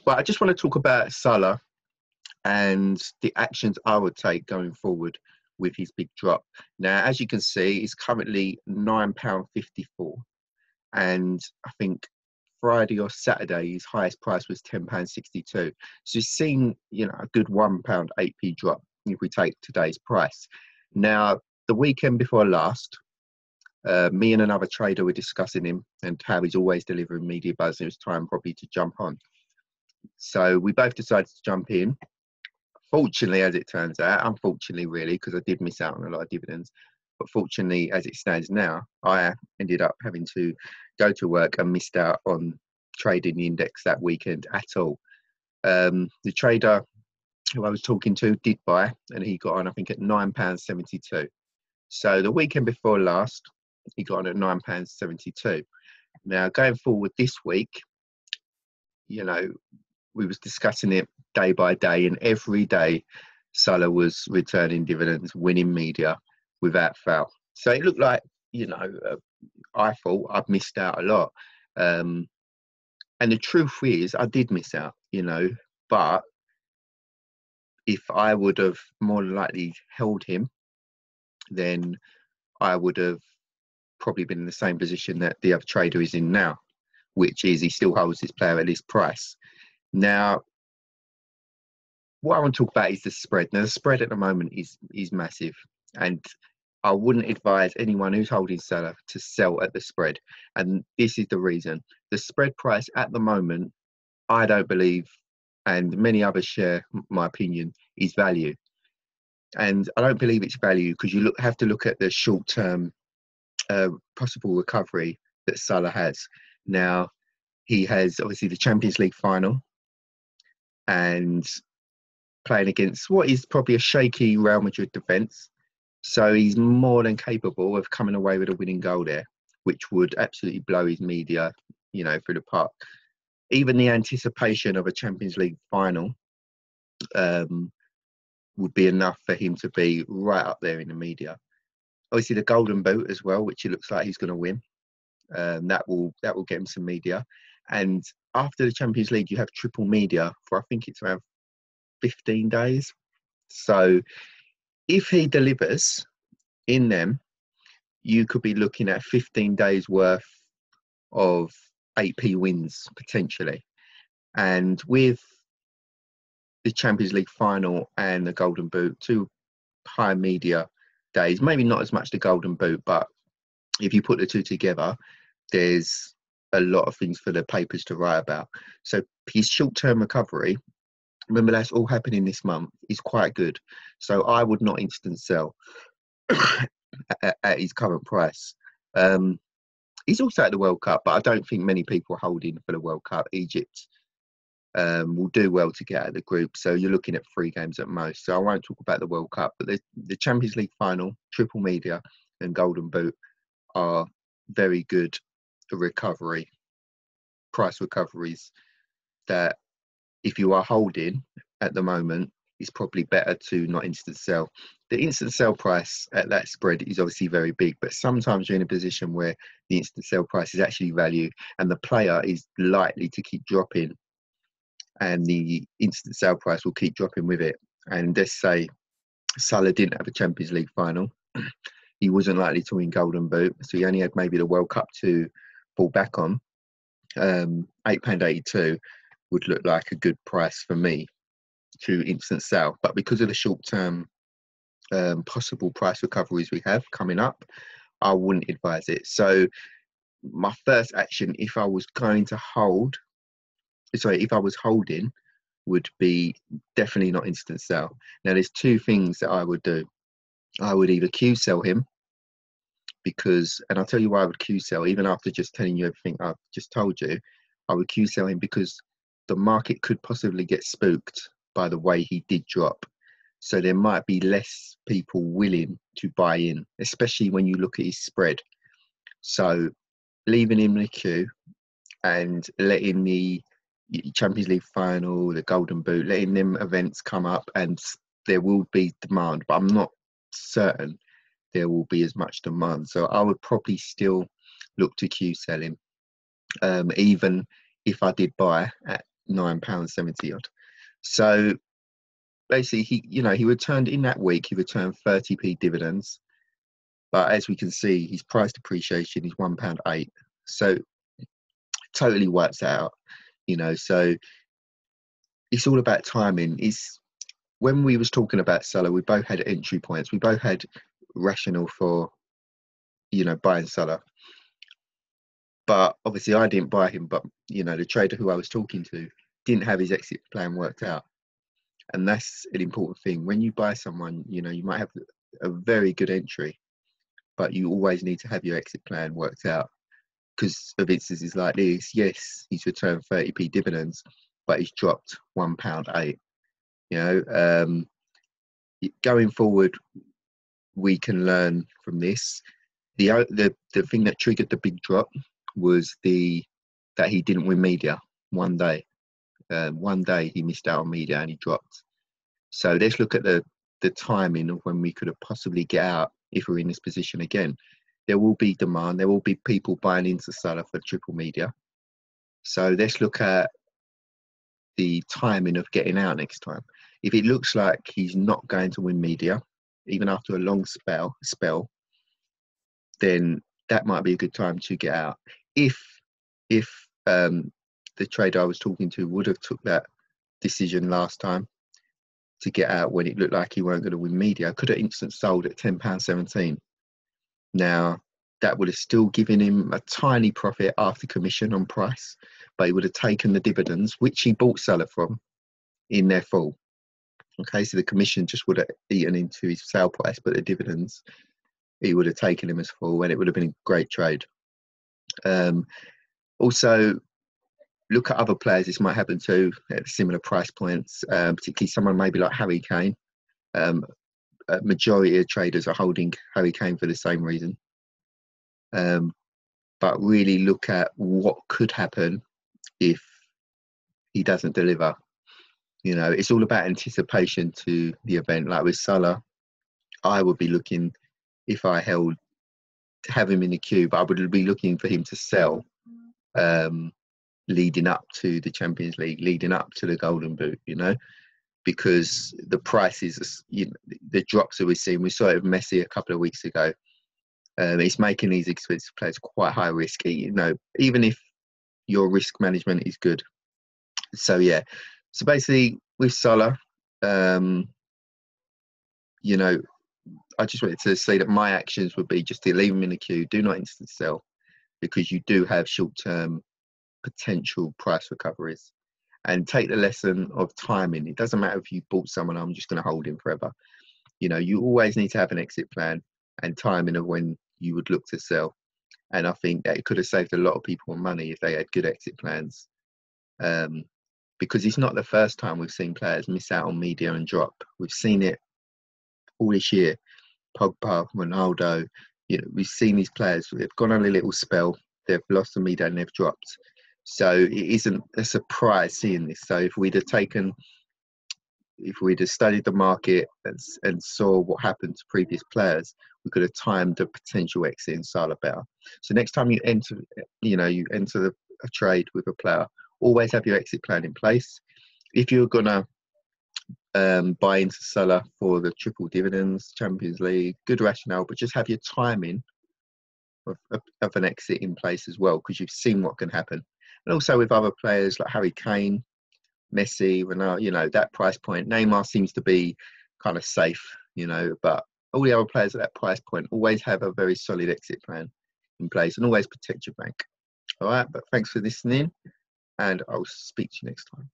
But I just want to talk about Salah and the actions I would take going forward with his big drop. Now, as you can see, it's currently £9.54. And I think Friday or Saturday, his highest price was £10.62. So you've seen, a good £1 8p drop if we take today's price. Now, the weekend before last, me and another trader were discussing him and how he's always delivering media buzz, and it was time probably to jump on. So we both decided to jump in. Fortunately, as it turns out, unfortunately, really, because I did miss out on a lot of dividends. But fortunately, as it stands now, I ended up having to go to work and missed out on trading the index that weekend at all. The trader who I was talking to did buy, and he got on, I think, at £9.72. So the weekend before last, he got on at £9.72. Now, going forward this week, we was discussing it day by day, and every day Salah was returning dividends, winning media without fail. So it looked like, I thought I'd missed out a lot. And the truth is, I did miss out, but if I would have more than likely held him, then I would have probably been in the same position that the other trader is in now, which is he still holds his player at this price. Now, what I want to talk about is the spread. Now, the spread at the moment is massive, and I wouldn't advise anyone who's holding Salah to sell at the spread. And this is the reason. The spread price at the moment, I don't believe, and many others share my opinion, is value. And I don't believe it's value because you have to look at the short-term possible recovery that Salah has. Now, he has obviously the Champions League final and playing against what is probably a shaky Real Madrid defence. So he's more than capable of coming away with a winning goal there, which would absolutely blow his media, through the park. Even the anticipation of a Champions League final would be enough for him to be right up there in the media. Obviously, the Golden Boot as well, which it looks like he's going to win. That will get him some media. And after the Champions League, you have triple media for, I think it's around 15 days. So if he delivers in them, you could be looking at 15 days worth of 8p wins potentially. And with the Champions League final and the Golden Boot, two high media days, maybe not as much the Golden Boot, but if you put the two together, there's a lot of things for the papers to write about. So his short-term recovery, remember that's all happening this month, is quite good. So I would not instant sell at his current price. He's also at the World Cup, but I don't think many people are holding for the World Cup. Egypt will do well to get out of the group. So you're looking at 3 games at most. So I won't talk about the World Cup, but the Champions League final, triple media and Golden Boot are very good price recoveries that if you are holding at the moment, it's probably better to not instant sell. The instant sell price at that spread is obviously very big, but sometimes you're in a position where the instant sell price is actually value and the player is likely to keep dropping and the instant sell price will keep dropping with it. And let's say Salah didn't have a Champions League final. He wasn't likely to win Golden Boot, so he only had maybe the World Cup to fall back on. £8.82 would look like a good price for me to instant sell. But because of the short-term possible price recoveries we have coming up, I wouldn't advise it. So my first action, if I was holding, would be definitely not instant sell. Now, there's 2 things that I would do. I would either Q sell him and I'll tell you why I would Q sell, even after just telling you everything I've just told you. I would Q sell him because the market could possibly get spooked by the way he did drop. So there might be less people willing to buy in, especially when you look at his spread. So leaving him in the queue and letting the Champions League final, the Golden Boot, letting them events come up, and there will be demand, but I'm not certain there will be as much demand. So I would probably still look to Q sell him, even if I did buy at £9.70 odd. So basically, he returned in that week. He returned 30p dividends, but as we can see, his price depreciation is £1.8. So totally works out. So it's all about timing. When we was talking about Salah, we both had entry points. We both had rationale for buying Salah. But obviously I didn't buy him, but the trader who I was talking to didn't have his exit plan worked out. And that's an important thing. When you buy someone, you might have a very good entry, but you always need to have your exit plan worked out. Because of instances like this, yes, he's returned 30p dividends, but he's dropped £1.8. Going forward, we can learn from this. The thing that triggered the big drop was that he didn't win media one day. One day he missed out on media and he dropped. So let's look at the timing of when we could have possibly get out if we're in this position again. There will be demand. There will be people buying into Salah for triple media. So let's look at the timing of getting out next time. If it looks like he's not going to win media, even after a long spell, then that might be a good time to get out. If the trader I was talking to would have took that decision last time to get out when it looked like he weren't going to win media, could have instant sold at £10.17. Now, that would have still given him a tiny profit after commission on price, but he would have taken the dividends, which he bought Salah from, in their full. Okay, so the commission just would have eaten into his sale price, but the dividends, he would have taken him as full, and it would have been a great trade. Also, look at other players this might happen to at similar price points, particularly someone maybe like Harry Kane. A majority of traders are holding Harry Kane for the same reason. But really look at what could happen if he doesn't deliver. It's all about anticipation to the event. Like with Salah, I would be looking, if I have him in the queue, but I would be looking for him to sell leading up to the Champions League, leading up to the Golden Boot, because the prices, the drops that we're seeing, we saw it with Messi a couple of weeks ago. It's making these expensive players quite high risk, even if your risk management is good. So, yeah. So basically, with Salah, I just wanted to say that my actions would be just to leave him in the queue, do not instant sell, because you do have short-term potential price recoveries. And take the lesson of timing. It doesn't matter if you bought someone, I'm just going to hold him forever. You always need to have an exit plan and timing of when you would look to sell. And I think that it could have saved a lot of people money if they had good exit plans. Because it's not the first time we've seen players miss out on media and drop. We've seen it all this year. Pogba, Ronaldo, we've seen these players, they've gone on a little spell, they've lost the media and they've dropped. So it isn't a surprise seeing this. So if we'd have studied the market and saw what happened to previous players, we could have timed the potential exit in Salah better. So next time you enter a trade with a player, always have your exit plan in place. If you're gonna buy into Salah for the triple dividends, Champions League, good rationale, but just have your timing of an exit in place as well, because you've seen what can happen. And also with other players like Harry Kane, Messi, Ronaldo, that price point. Neymar seems to be kind of safe, but all the other players at that price point always have a very solid exit plan in place and always protect your bank. All right, but thanks for listening, and I'll speak to you next time.